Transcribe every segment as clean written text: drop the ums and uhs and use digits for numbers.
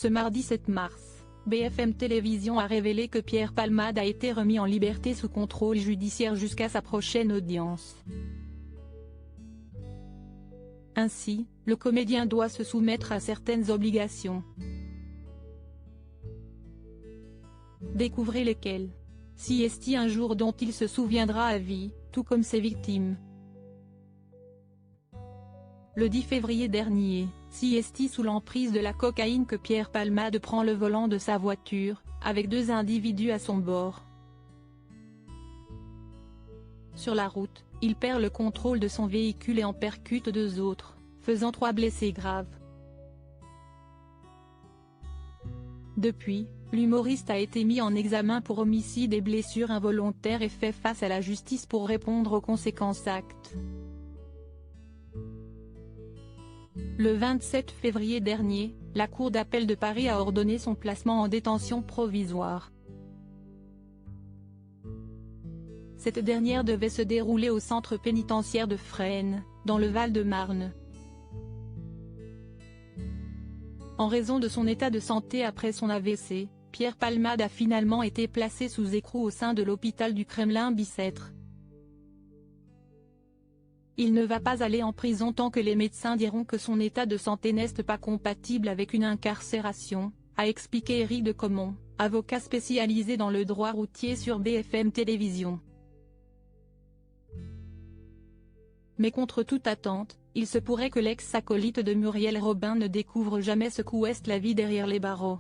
Ce mardi 7 mars, BFM Télévision a révélé que Pierre Palmade a été remis en liberté sous contrôle judiciaire jusqu'à sa prochaine audience. Ainsi, le comédien doit se soumettre à certaines obligations. Découvrez lesquelles. Siesti un jour dont il se souviendra à vie, tout comme ses victimes. Le 10 février dernier, Siesti sous l'emprise de la cocaïne que Pierre Palmade prend le volant de sa voiture, avec deux individus à son bord. Sur la route, il perd le contrôle de son véhicule et en percute deux autres, faisant 3 blessés graves. Depuis, l'humoriste a été mis en examen pour homicide et blessures involontaires et fait face à la justice pour répondre aux conséquences actes. Le 27 février dernier, la Cour d'appel de Paris a ordonné son placement en détention provisoire. Cette dernière devait se dérouler au centre pénitentiaire de Fresnes, dans le Val-de-Marne. En raison de son état de santé après son AVC, Pierre Palmade a finalement été placé sous écrou au sein de l'hôpital du Kremlin-Bicêtre. Il ne va pas aller en prison tant que les médecins diront que son état de santé n'est pas compatible avec une incarcération, a expliqué Éric de Caumont, avocat spécialisé dans le droit routier sur BFM Télévision. Mais contre toute attente, il se pourrait que l'ex-acolyte de Muriel Robin ne découvre jamais ce qu'est la vie derrière les barreaux.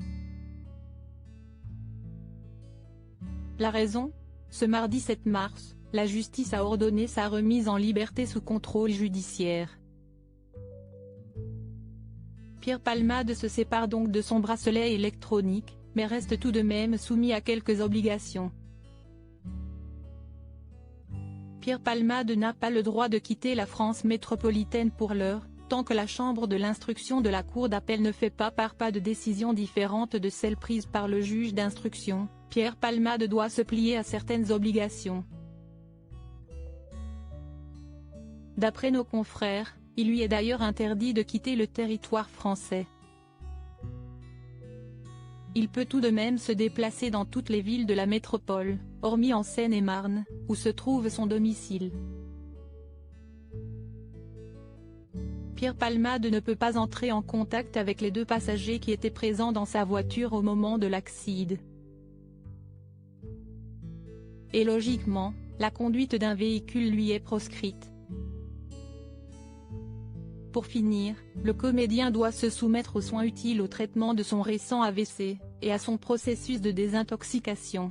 La raison ? Ce mardi 7 mars, la justice a ordonné sa remise en liberté sous contrôle judiciaire. Pierre Palmade se sépare donc de son bracelet électronique, mais reste tout de même soumis à quelques obligations. Pierre Palmade n'a pas le droit de quitter la France métropolitaine pour l'heure, tant que la chambre de l'instruction de la cour d'appel ne fait pas part de décision différente de celle prise par le juge d'instruction. Pierre Palmade doit se plier à certaines obligations. D'après nos confrères, il lui est d'ailleurs interdit de quitter le territoire français. Il peut tout de même se déplacer dans toutes les villes de la métropole, hormis en Seine-et-Marne, où se trouve son domicile. Pierre Palmade ne peut pas entrer en contact avec les deux passagers qui étaient présents dans sa voiture au moment de l'accident. Et logiquement, la conduite d'un véhicule lui est proscrite. Pour finir, le comédien doit se soumettre aux soins utiles au traitement de son récent AVC, et à son processus de désintoxication.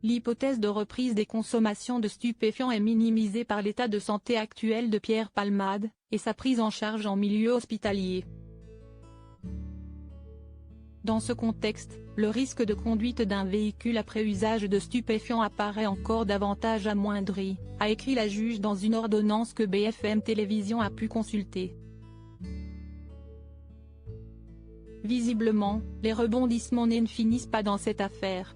L'hypothèse de reprise des consommations de stupéfiants est minimisée par l'état de santé actuel de Pierre Palmade, et sa prise en charge en milieu hospitalier. Dans ce contexte, le risque de conduite d'un véhicule après usage de stupéfiants apparaît encore davantage amoindri, a écrit la juge dans une ordonnance que BFM Télévision a pu consulter. Visiblement, les rebondissements ne finissent pas dans cette affaire.